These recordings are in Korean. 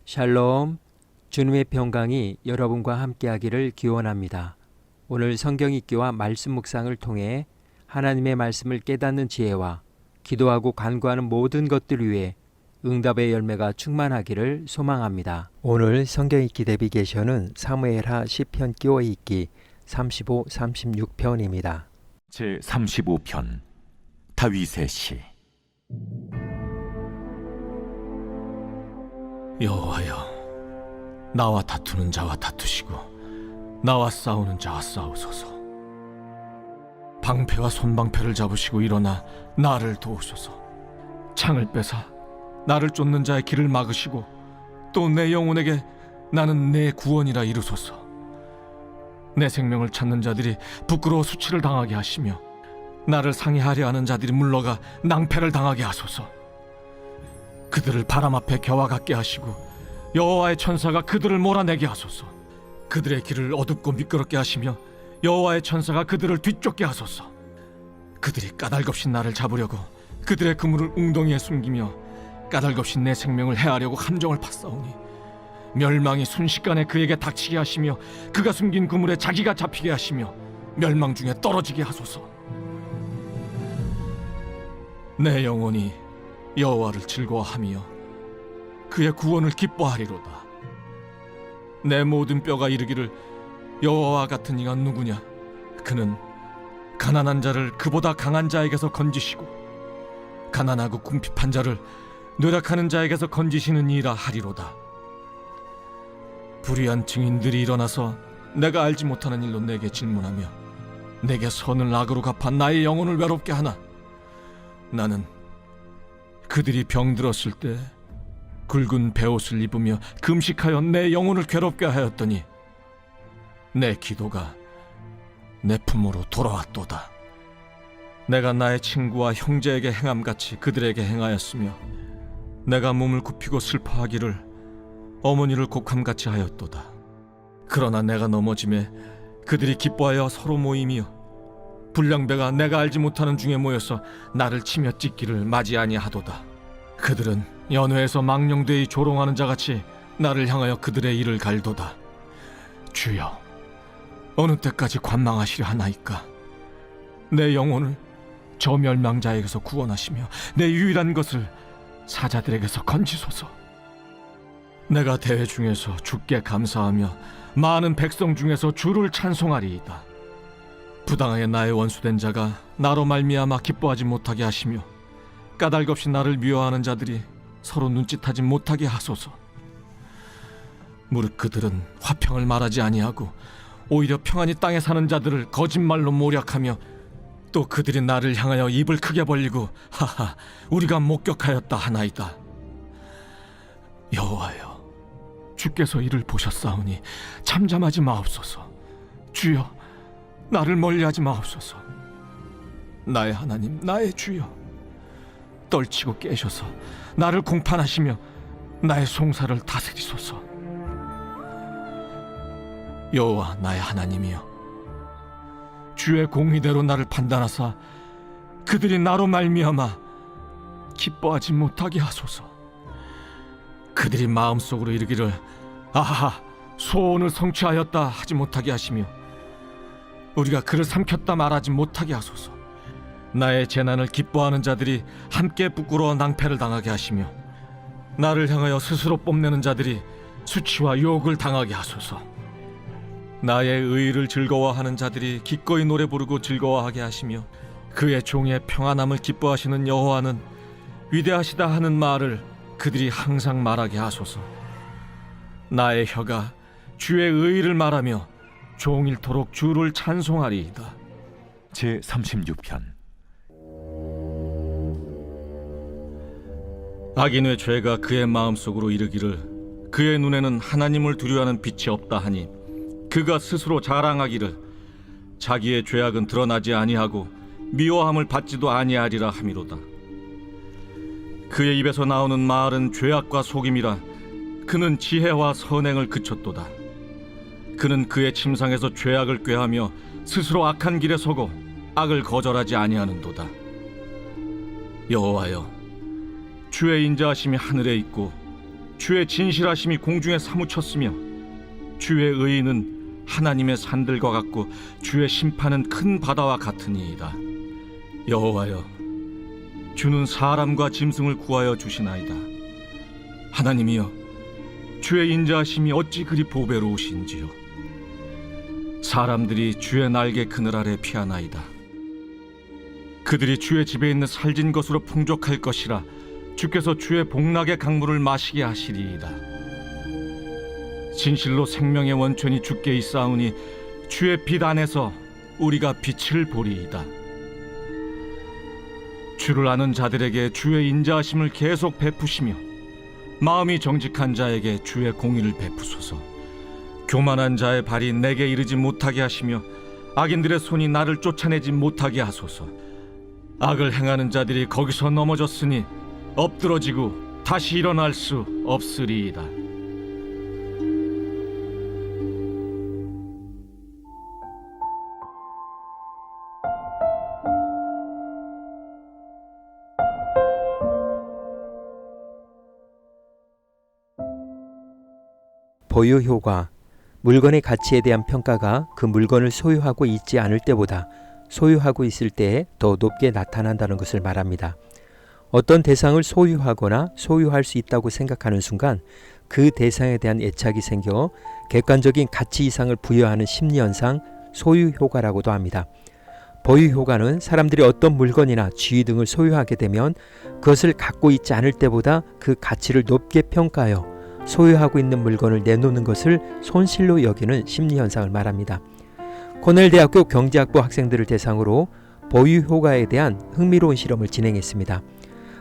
샬롬, 주님의 평강이 여러분과 함께하기를 기원합니다. 오늘 성경 읽기와 말씀 묵상을 통해 하나님의 말씀을 깨닫는 지혜와 기도하고 간구하는 모든 것들 위해 응답의 열매가 충만하기를 소망합니다. 오늘 성경 읽기 내비게이션은 사무엘하 시편 끼워 읽기 35, 36편입니다. 제35편 다윗의 시. 여호와여, 나와 다투는 자와 다투시고 나와 싸우는 자와 싸우소서. 방패와 손방패를 잡으시고 일어나 나를 도우소서. 창을 빼사 나를 쫓는 자의 길을 막으시고 또 내 영혼에게 나는 내 구원이라 이루소서. 내 생명을 찾는 자들이 부끄러워 수치를 당하게 하시며 나를 상해하려 하는 자들이 물러가 낭패를 당하게 하소서. 그들을 바람 앞에 겨와 같게 하시고 여호와의 천사가 그들을 몰아내게 하소서. 그들의 길을 어둡고 미끄럽게 하시며 여호와의 천사가 그들을 뒤쫓게 하소서. 그들이 까닭없이 나를 잡으려고 그들의 그물을 웅덩이에 숨기며 까닭없이 내 생명을 해하려고 함정을 팠사오니 멸망이 순식간에 그에게 닥치게 하시며 그가 숨긴 그물에 자기가 잡히게 하시며 멸망 중에 떨어지게 하소서. 내 영혼이 여호와를 즐거워하며 그의 구원을 기뻐하리로다. 내 모든 뼈가 이르기를 여호와와 같은 이가 누구냐? 그는 가난한 자를 그보다 강한 자에게서 건지시고 가난하고 궁핍한 자를 노력하는 자에게서 건지시는 이라 하리로다. 불의한 증인들이 일어나서 내가 알지 못하는 일로 내게 질문하며 내게 선을 악으로 갚아 나의 영혼을 외롭게 하나? 나는 그들이 병들었을 때 굵은 베옷을 입으며 금식하여 내 영혼을 괴롭게 하였더니 내 기도가 내 품으로 돌아왔도다. 내가 나의 친구와 형제에게 행함같이 그들에게 행하였으며 내가 몸을 굽히고 슬퍼하기를 어머니를 곡함같이 하였도다. 그러나 내가 넘어짐에 그들이 기뻐하여 서로 모이며 불량배가 내가 알지 못하는 중에 모여서 나를 치며 찢기를 맞이 아니하도다. 그들은 연회에서 망령되이 조롱하는 자같이 나를 향하여 그들의 일을 갈도다. 주여, 어느 때까지 관망하시려 하나이까? 내 영혼을 저 멸망자에게서 구원하시며 내 유일한 것을 사자들에게서 건지소서. 내가 대회 중에서 주께 감사하며 많은 백성 중에서 주를 찬송하리이다. 부당하게 나의 원수된 자가 나로 말미암아 기뻐하지 못하게 하시며 까닭없이 나를 미워하는 자들이 서로 눈짓하지 못하게 하소서. 무릇 그들은 화평을 말하지 아니하고 오히려 평안히 땅에 사는 자들을 거짓말로 모략하며 또 그들이 나를 향하여 입을 크게 벌리고 하하 우리가 목격하였다 하나이다. 여호와여, 주께서 이를 보셨사오니 잠잠하지 마옵소서. 주여, 나를 멀리하지 마옵소서. 나의 하나님, 나의 주여, 떨치고 깨셔서 나를 공판하시며 나의 송사를 다스리소서. 여호와 나의 하나님이여, 주의 공의대로 나를 판단하사 그들이 나로 말미암아 기뻐하지 못하게 하소서. 그들이 마음속으로 이르기를 아하 소원을 성취하였다 하지 못하게 하시며 우리가 그를 삼켰다 말하지 못하게 하소서. 나의 재난을 기뻐하는 자들이 함께 부끄러워 낭패를 당하게 하시며 나를 향하여 스스로 뽐내는 자들이 수치와 욕을 당하게 하소서. 나의 의의를 즐거워하는 자들이 기꺼이 노래 부르고 즐거워하게 하시며 그의 종의 평안함을 기뻐하시는 여호와는 위대하시다 하는 말을 그들이 항상 말하게 하소서. 나의 혀가 주의 의의를 말하며 종일토록 주를 찬송하리이다. 제36편. 악인의 죄가 그의 마음속으로 이르기를 그의 눈에는 하나님을 두려워하는 빛이 없다 하니 그가 스스로 자랑하기를 자기의 죄악은 드러나지 아니하고 미워함을 받지도 아니하리라 함이로다. 그의 입에서 나오는 말은 죄악과 속임이라 그는 지혜와 선행을 그쳤도다. 그는 그의 침상에서 죄악을 꾀하며 스스로 악한 길에 서고 악을 거절하지 아니하는도다. 여호와여, 주의 인자하심이 하늘에 있고 주의 진실하심이 공중에 사무쳤으며 주의 의의는 하나님의 산들과 같고 주의 심판은 큰 바다와 같으니이다. 여호와여, 주는 사람과 짐승을 구하여 주시나이다. 하나님이여, 주의 인자하심이 어찌 그리 보배로우신지요. 사람들이 주의 날개 그늘 아래 피하나이다. 그들이 주의 집에 있는 살진 것으로 풍족할 것이라. 주께서 주의 복락의 강물을 마시게 하시리이다. 진실로 생명의 원천이 주께 있사오니 주의 빛 안에서 우리가 빛을 보리이다. 주를 아는 자들에게 주의 인자하심을 계속 베푸시며 마음이 정직한 자에게 주의 공의를 베푸소서. 교만한 자의 발이 내게 이르지 못하게 하시며 악인들의 손이 나를 쫓아내지 못하게 하소서. 악을 행하는 자들이 거기서 넘어졌으니 엎드러지고 다시 일어날 수 없으리이다. 보유 효과, 물건의 가치에 대한 평가가 그 물건을 소유하고 있지 않을 때보다 소유하고 있을 때에 더 높게 나타난다는 것을 말합니다. 어떤 대상을 소유하거나 소유할 수 있다고 생각하는 순간 그 대상에 대한 애착이 생겨 객관적인 가치 이상을 부여하는 심리현상, 소유 효과라고도 합니다. 보유 효과는 사람들이 어떤 물건이나 지위 등을 소유하게 되면 그것을 갖고 있지 않을 때보다 그 가치를 높게 평가하여 소유하고 있는 물건을 내놓는 것을 손실로 여기는 심리현상을 말합니다. 코넬 대학교 경제학부 학생들을 대상으로 보유 효과에 대한 흥미로운 실험을 진행했습니다.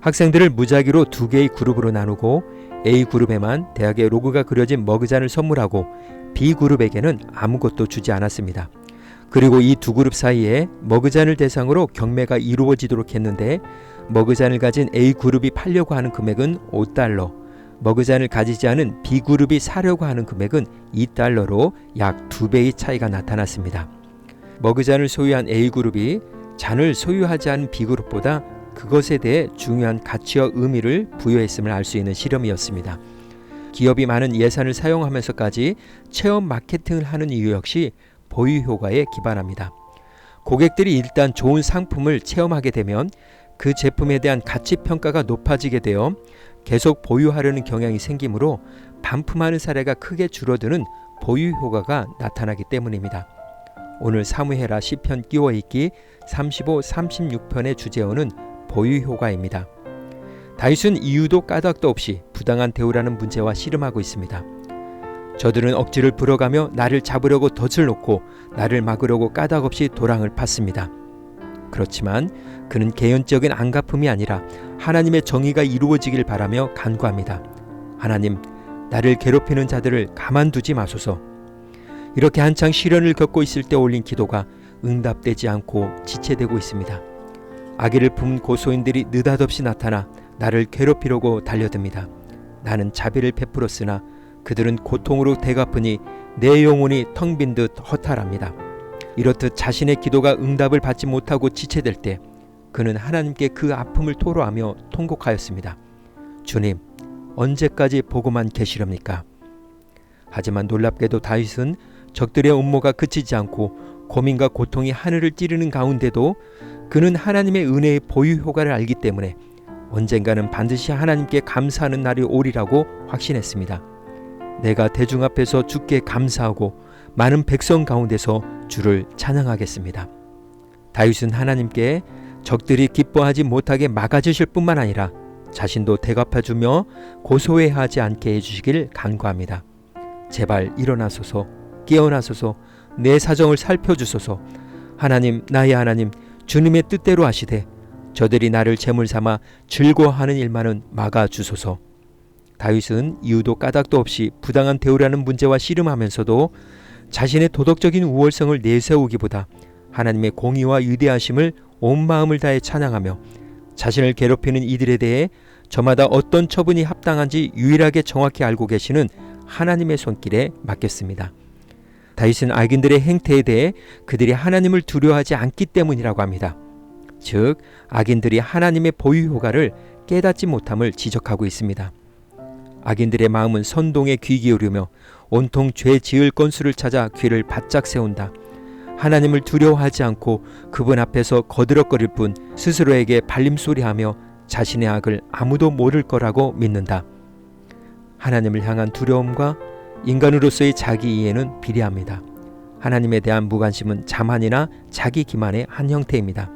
학생들을 무작위로 2개의 그룹으로 나누고 A그룹에만 대학의 로고가 그려진 머그잔을 선물하고 B그룹에게는 아무것도 주지 않았습니다. 그리고 이 두 그룹 사이에 머그잔을 대상으로 경매가 이루어지도록 했는데 머그잔을 가진 A그룹이 팔려고 하는 금액은 $5, 머그잔을 가지지 않은 B그룹이 사려고 하는 금액은 $2로 약 2배의 차이가 나타났습니다. 머그잔을 소유한 A그룹이 잔을 소유하지 않은 B그룹보다 그것에 대해 중요한 가치와 의미를 부여했음을 알 수 있는 실험이었습니다. 기업이 많은 예산을 사용하면서까지 체험 마케팅을 하는 이유 역시 보유 효과에 기반합니다. 고객들이 일단 좋은 상품을 체험하게 되면 그 제품에 대한 가치 평가가 높아지게 되어 계속 보유하려는 경향이 생기므로 반품하는 사례가 크게 줄어드는 보유 효과가 나타나기 때문입니다. 오늘 사무해라 시편 끼워 읽기 35, 36편의 주제어는 보유 효과입니다. 다윗은 이유도 까닭도 없이 부당한 대우라는 문제와 씨름하고 있습니다. 저들은 억지를 불어가며 나를 잡으려고 덫을 놓고 나를 막으려고 까닭 없이 도랑을 팠습니다. 그렇지만 그는 개연적인 안갚음이 아니라 하나님의 정의가 이루어지길 바라며 간구합니다. 하나님, 나를 괴롭히는 자들을 가만두지 마소서. 이렇게 한창 시련을 겪고 있을 때 올린 기도가 응답되지 않고 지체되고 있습니다. 아기를 품은 고소인들이 느닷없이 나타나 나를 괴롭히려고 달려듭니다. 나는 자비를 베풀었으나 그들은 고통으로 되갚으니 내 영혼이 텅 빈 듯 허탈합니다. 이렇듯 자신의 기도가 응답을 받지 못하고 지체될 때 그는 하나님께 그 아픔을 토로하며 통곡하였습니다. 주님, 언제까지 보고만 계시렵니까? 하지만 놀랍게도 다윗은 적들의 음모가 그치지 않고 고민과 고통이 하늘을 찌르는 가운데도 그는 하나님의 은혜의 보유 효과를 알기 때문에 언젠가는 반드시 하나님께 감사하는 날이 오리라고 확신했습니다. 내가 대중 앞에서 주께 감사하고 많은 백성 가운데서 주를 찬양하겠습니다. 다윗은 하나님께 적들이 기뻐하지 못하게 막아주실 뿐만 아니라 자신도 대갚아주며 고소해하지 않게 해주시길 간구합니다. 제발 일어나소서, 깨어나소서, 내 사정을 살펴주소서. 하나님, 나의 하나님, 주님의 뜻대로 하시되 저들이 나를 제물 삼아 즐거워하는 일만은 막아주소서. 다윗은 이유도 까닭도 없이 부당한 대우라는 문제와 씨름하면서도 자신의 도덕적인 우월성을 내세우기보다 하나님의 공의와 위대하심을 온 마음을 다해 찬양하며 자신을 괴롭히는 이들에 대해 저마다 어떤 처분이 합당한지 유일하게 정확히 알고 계시는 하나님의 손길에 맡겼습니다. 다윗은 악인들의 행태에 대해 그들이 하나님을 두려워하지 않기 때문이라고 합니다. 즉, 악인들이 하나님의 보유 효과를 깨닫지 못함을 지적하고 있습니다. 악인들의 마음은 선동에 귀 기울이며 온통 죄 지을 건수를 찾아 귀를 바짝 세운다. 하나님을 두려워하지 않고 그분 앞에서 거드럭거릴 뿐 스스로에게 발림소리하며 자신의 악을 아무도 모를 거라고 믿는다. 하나님을 향한 두려움과 인간으로서의 자기 이해는 비례합니다. 하나님에 대한 무관심은 자만이나 자기 기만의 한 형태입니다.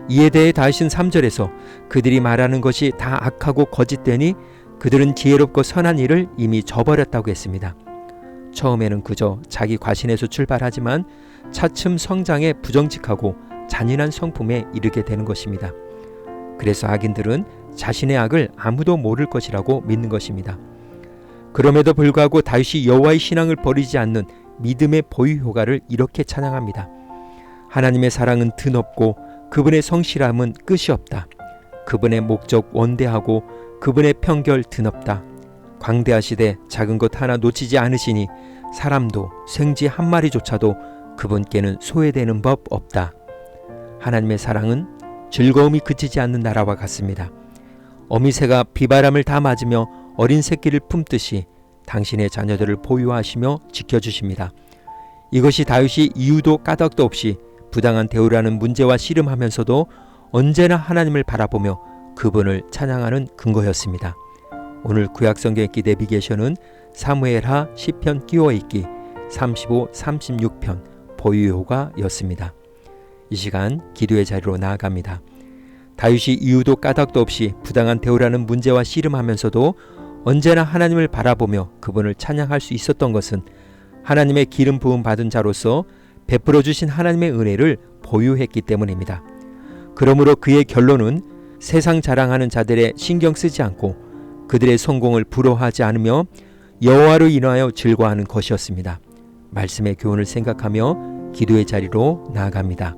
이에 대해 다윗은 3절에서 그들이 말하는 것이 다 악하고 거짓되니 그들은 지혜롭고 선한 일을 이미 저버렸다고 했습니다. 처음에는 그저 자기 과신에서 출발하지만 차츰 성장해 부정직하고 잔인한 성품에 이르게 되는 것입니다. 그래서 악인들은 자신의 악을 아무도 모를 것이라고 믿는 것입니다. 그럼에도 불구하고 다윗이 여호와의 신앙을 버리지 않는 믿음의 보유 효과를 이렇게 찬양합니다. 하나님의 사랑은 드높고 그분의 성실함은 끝이 없다. 그분의 목적 원대하고 그분의 편결 드높다. 광대하시되 작은 것 하나 놓치지 않으시니 사람도 생쥐 한 마리조차도 그분께는 소외되는 법 없다. 하나님의 사랑은 즐거움이 그치지 않는 나라와 같습니다. 어미새가 비바람을 다 맞으며 어린 새끼를 품듯이 당신의 자녀들을 보유하시며 지켜주십니다. 이것이 다윗이 이유도 까닭도 없이 부당한 대우라는 문제와 씨름하면서도 언제나 하나님을 바라보며 그분을 찬양하는 근거였습니다. 오늘 구약성경 읽기 내비게이션은 사무엘하 시편 끼워읽기 35, 36편 보유효과였습니다. 이 시간 기도의 자리로 나아갑니다. 다윗이 이유도 까닭도 없이 부당한 대우라는 문제와 씨름하면서도 언제나 하나님을 바라보며 그분을 찬양할 수 있었던 것은 하나님의 기름 부음 받은 자로서 베풀어 주신 하나님의 은혜를 보유했기 때문입니다. 그러므로 그의 결론은 세상 자랑하는 자들의 신경 쓰지 않고 그들의 성공을 부러워하지 않으며 여호와로 인하여 즐거워하는 것이었습니다. 말씀의 교훈을 생각하며 기도의 자리로 나아갑니다.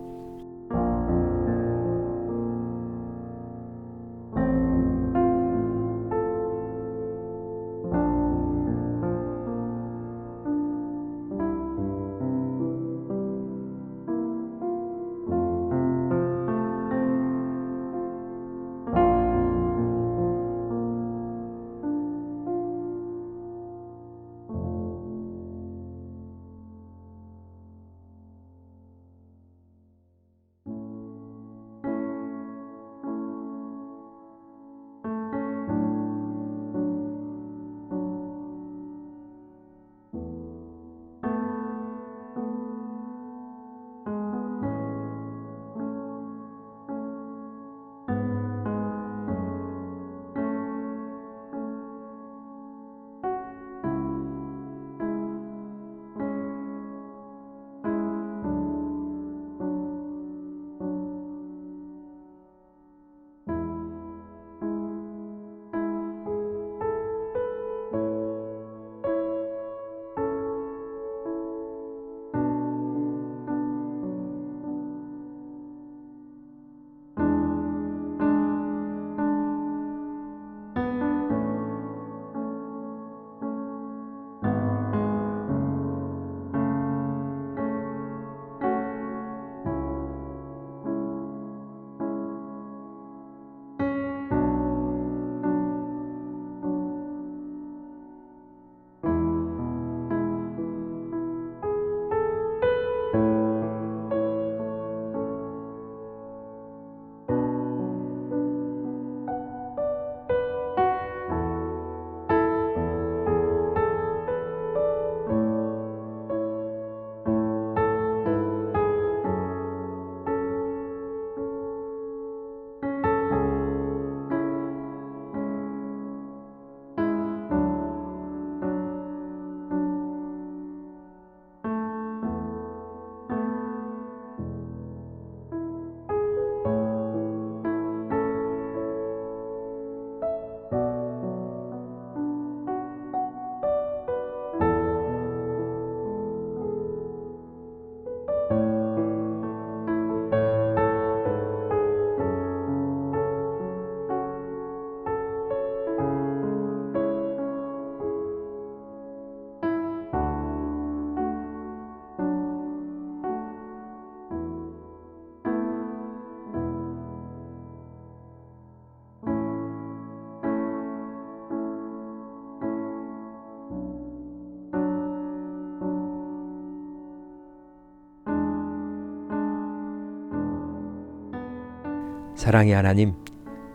사랑의 하나님,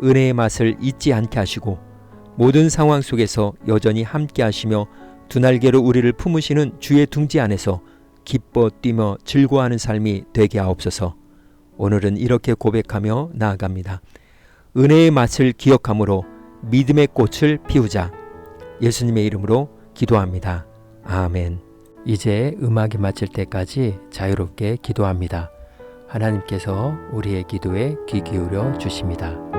은혜의 맛을 잊지 않게 하시고 모든 상황 속에서 여전히 함께 하시며 두 날개로 우리를 품으시는 주의 둥지 안에서 기뻐 뛰며 즐거워하는 삶이 되게 하옵소서. 오늘은 이렇게 고백하며 나아갑니다. 은혜의 맛을 기억함으로 믿음의 꽃을 피우자. 예수님의 이름으로 기도합니다. 아멘. 이제 음악이 마칠 때까지 자유롭게 기도합니다. 하나님께서 우리의 기도에 귀 기울여 주십니다.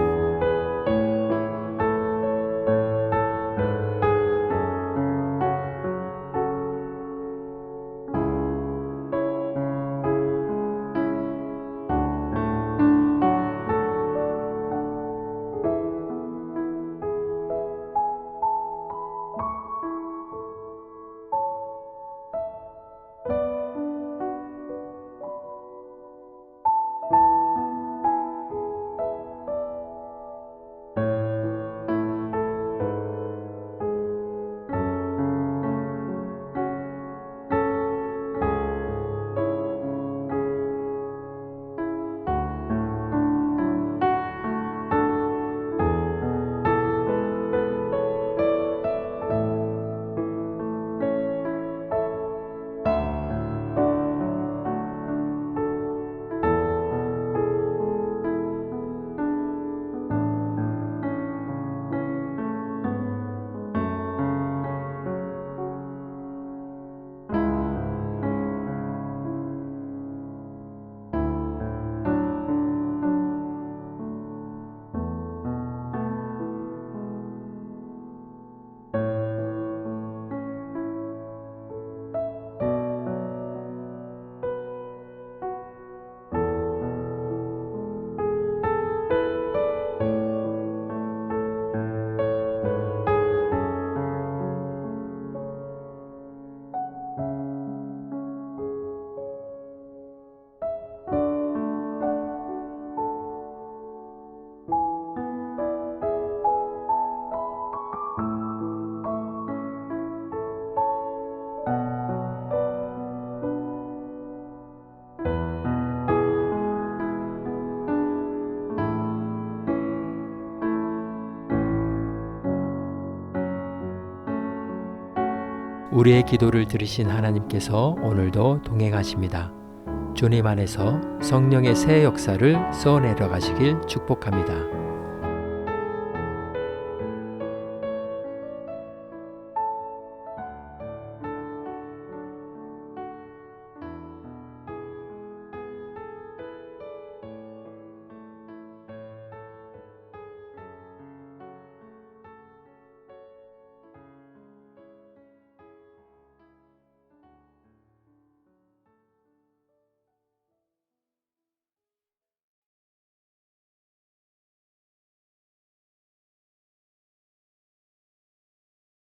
우리의 기도를 들으신 하나님께서 오늘도 동행하십니다. 주님 안에서 성령의 새 역사를 써내려 가시길 축복합니다.